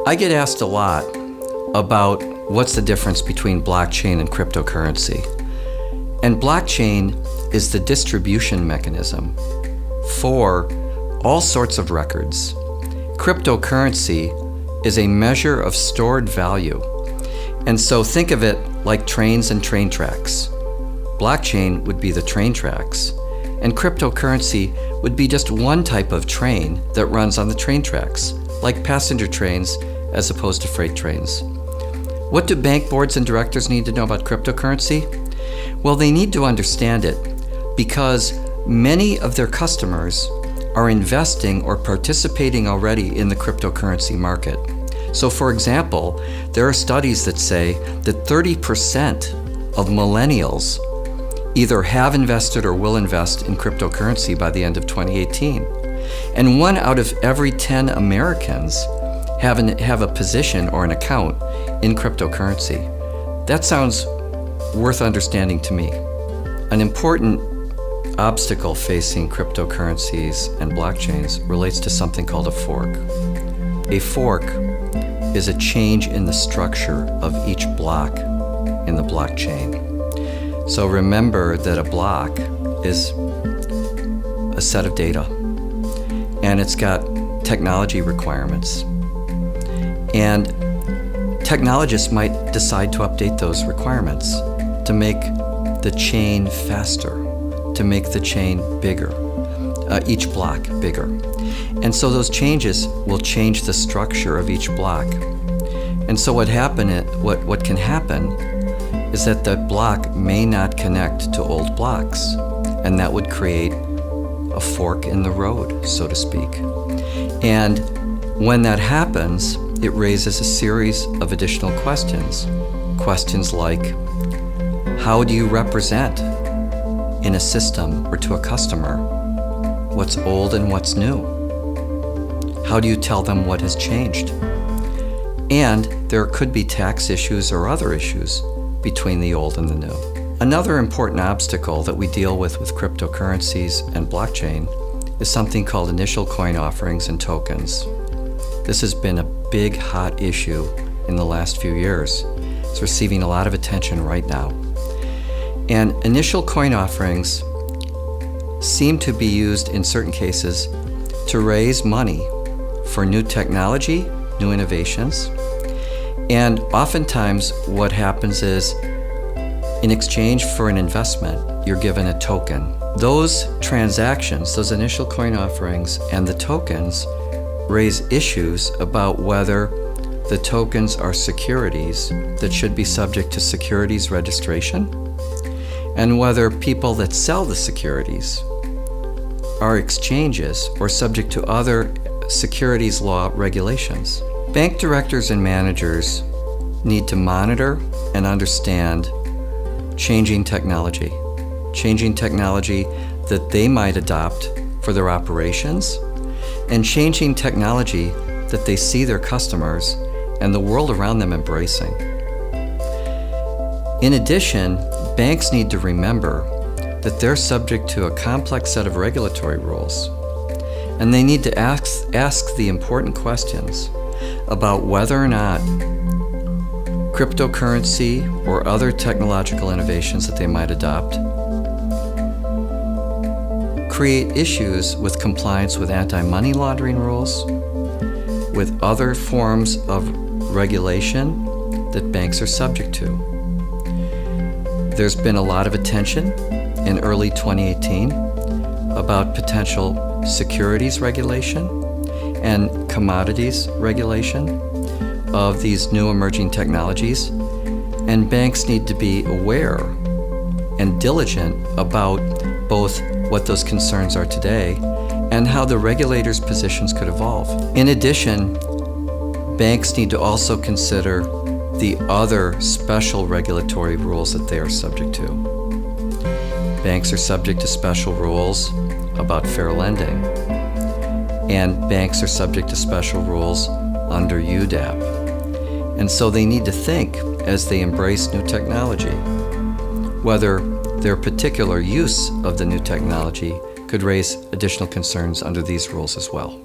I get asked a lot about what's the difference between blockchain and cryptocurrency. And blockchain is the distribution mechanism for all sorts of records. Cryptocurrency is a measure of stored value. And so think of it like trains and train tracks. Blockchain would be the train tracks, and cryptocurrency would be just one type of train that runs on the train tracks, like passenger trains as opposed to freight trains. What do bank boards and directors need to know about cryptocurrency? Well, they need to understand it because many of their customers are investing or participating already in the cryptocurrency market. So for example, there are studies that say that 30% of millennials either have invested or will invest in cryptocurrency by the end of 2018. And 1 out of every 10 Americans have a position or an account in cryptocurrency. That sounds worth understanding to me. An important obstacle facing cryptocurrencies and blockchains relates to something called a fork. A fork is a change in the structure of each block in the blockchain. So remember that a block is a set of data, and it's got technology requirements. And technologists might decide to update those requirements to make the chain faster, to make the chain bigger, each block bigger. And so those changes will change the structure of each block. And so what can happen is that the block may not connect to old blocks, and that would create a fork in the road, so to speak. And when that happens, it raises a series of additional questions. Questions like, how do you represent in a system or to a customer what's old and what's new? How do you tell them what has changed? And there could be tax issues or other issues between the old and the new. Another important obstacle that we deal with cryptocurrencies and blockchain is something called initial coin offerings and tokens. This has been a big, hot issue in the last few years. It's receiving a lot of attention right now. And initial coin offerings seem to be used in certain cases to raise money for new technology, new innovations. And oftentimes what happens is, in exchange for an investment, you're given a token. Those transactions, those initial coin offerings and the tokens, raise issues about whether the tokens are securities that should be subject to securities registration, and whether people that sell the securities are exchanges or subject to other securities law regulations. Bank directors and managers need to monitor and understand changing technology that they might adopt for their operations, and changing technology that they see their customers and the world around them embracing. In addition, banks need to remember that they're subject to a complex set of regulatory rules, and they need to ask the important questions about whether or not cryptocurrency or other technological innovations that they might adopt create issues with compliance with anti-money laundering rules, with other forms of regulation that banks are subject to. There's been a lot of attention in early 2018 about potential securities regulation and commodities regulation of these new emerging technologies, and banks need to be aware and diligent about both what those concerns are today and how the regulators' positions could evolve. In addition, banks need to also consider the other special regulatory rules that they are subject to. Banks are subject to special rules about fair lending, and banks are subject to special rules under UDAP. And so they need to think, as they embrace new technology, whether their particular use of the new technology could raise additional concerns under these rules as well.